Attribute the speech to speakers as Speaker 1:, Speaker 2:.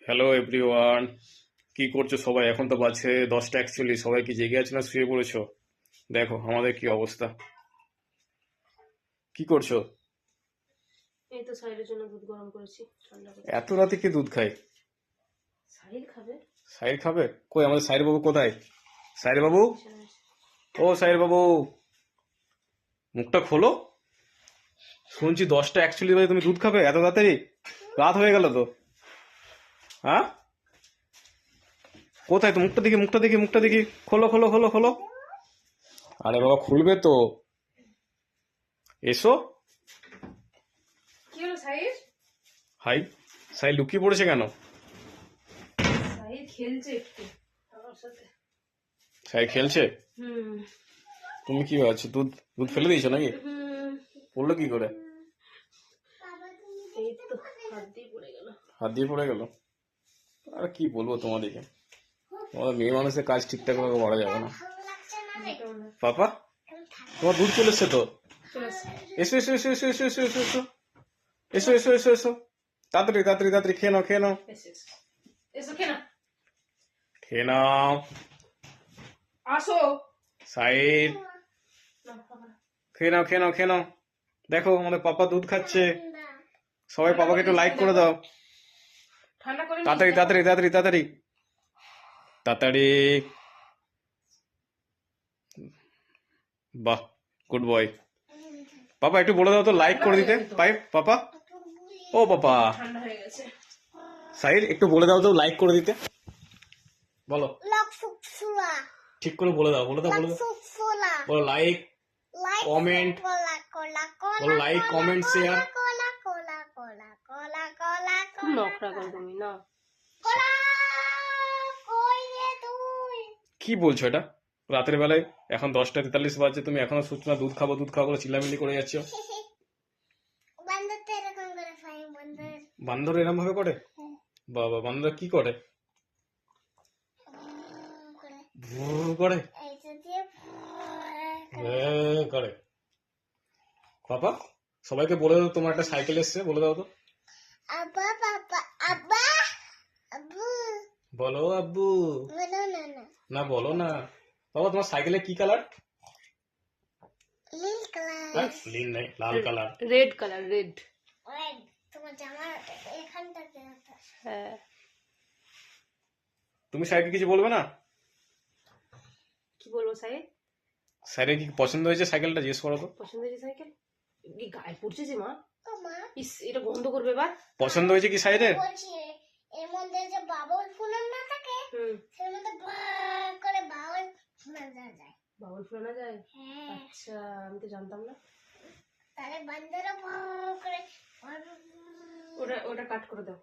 Speaker 1: Hello everyone, কি করছো সবাই? এখন তো বাজছে 10টা। অ্যাকচুয়ালি সবাই কি জেগে আছে না শুয়ে পড়েছো? দেখো আমাদের কি অবস্থা। কি করছো?
Speaker 2: এই তো সাইডের জন্য দুধ গরম করেছি, ঠান্ডা করছি।
Speaker 1: এত রাতে কি দুধ খায়?
Speaker 2: সাহিল খাবে।
Speaker 1: সাইর খাবে? কই আমাদের সাইর বাবু কোথায়? সাইর বাবু,
Speaker 2: বিছানায়।
Speaker 1: ও সাইর বাবু, মুখটা খোলো। শুনছি 10টা অ্যাকচুয়ালি বাজে, তুমি দুধ খাবে এত তাড়াতাড়ি? রাত হয়ে গেল তো। হ্যাঁ, কোথায় তো? মুখটা দেখি, মুখটা দেখি, মুখটা দেখি। খোলো খোলো খোলো খোলো। আরে বাবা খুলবে তো। এসো।
Speaker 2: কি হলো সাহিল?
Speaker 1: হাই। সাই লুকিয়ে পড়েছে কেন?
Speaker 2: সাহিল খেলছে একটু আমার সাথে।
Speaker 1: সাই খেলছে?
Speaker 2: হুম
Speaker 1: তুমি কি ভাবছো? দুধ দুধ ফেলে দিয়েছো নাকি?
Speaker 2: হুম।
Speaker 1: পড়লো কি করে?
Speaker 2: এই তো হাত দিয়ে পড়ে গেল।
Speaker 1: হাত দিয়ে পড়ে গেল? আর কি বলবো তোমাদেরকে, তোমাদের মেয়ে মানুষের কাজ ঠিকঠাক ভাবে করা যাবে না। পাপা, তোমার দুধ চলে এসছে তো।
Speaker 2: চলে আসছে।
Speaker 1: এসো এসো এসো এসো এসো এসো এসো এসো এসো এসো এসো এসো, তাড়াতাড়ি তাড়াতাড়ি তাড়াতাড়ি খেয়ে নাও খেয়ে নাও
Speaker 2: এসো এসো এসো, কেনা
Speaker 1: খেয়ে নাও।
Speaker 2: আসো।
Speaker 1: সাইড,
Speaker 2: না, খাবো না।
Speaker 1: খেয়ে নাও খেয়ে নাও খেয়ে নাও। দেখো আমাদের পাপা দুধ খাচ্ছে। সবাই পাপাকে একটু লাইক করে দাও।
Speaker 2: ঠান্ডা করে
Speaker 1: তাড়াতাড়ি তাড়াতাড়ি তাড়াতাড়ি তাড়াতাড়ি তাড়াতাড়ি। বাহ, গুড বয়। পাপা একটু বলে দাও তো লাইক করে দিতে। পাপা, ও পাপা,
Speaker 2: ঠান্ডা হয়ে গেছে।
Speaker 1: সাইড একটু বলে দাও তো লাইক করে দিতে। বলো, ঠিক করে বলে দাও, বলে দাও, বলে দাও। বলো লাইক, কমেন্ট, বলো লাইক কমেন্ট শেয়ার।
Speaker 2: খুব নখরা করো তুমি না।
Speaker 1: কি বলছো এটা রাতের বেলায়? এখন 10টা 43 বাজছে, তুমি এখনো সূচনা দুধ খাবো দুধ খাবো বলে চিল্লামিল্লি করে যাচ্ছ। বান্দর এরম ভাবে করে? বাবা, বান্দর কি করে? ভুর করে? করে? পাপা, সবাইকে বলে দাও তোমার একটা সাইকেল এসছে, বলে দাও তো। বলো আব্বু। না বলো না। বাবা তোমার সাইকেলে কি কালার? নীল নেই, লাল কালার।
Speaker 2: Red colour, red. হ্যাঁ।
Speaker 1: তুমি স্যারকে কিছু বলবে না?
Speaker 2: কি বলবো সাহিল?
Speaker 1: স্যারের কি পছন্দ হয়েছে সাইকেলটা জিজ্ঞেস করো তো।
Speaker 2: পছন্দ হয়েছে সাইকেল? এই গায়ে পড়ছে যে মা। ইস, এটা বন্ধ করবে এবার।
Speaker 1: পছন্দ হয়েছে কি সাইডের?
Speaker 3: এর মধ্যে যে বাবল ফুলানো না থাকে, সের মধ্যে করে বাবল ফুলানো যায়।
Speaker 2: বাবল ফোলানো যায়?
Speaker 3: হ্যাঁ।
Speaker 2: আচ্ছা, আমি তো জানতাম না।
Speaker 3: তাহলে বান্দারা করে
Speaker 2: ওটা ওটা কাট করে দাও।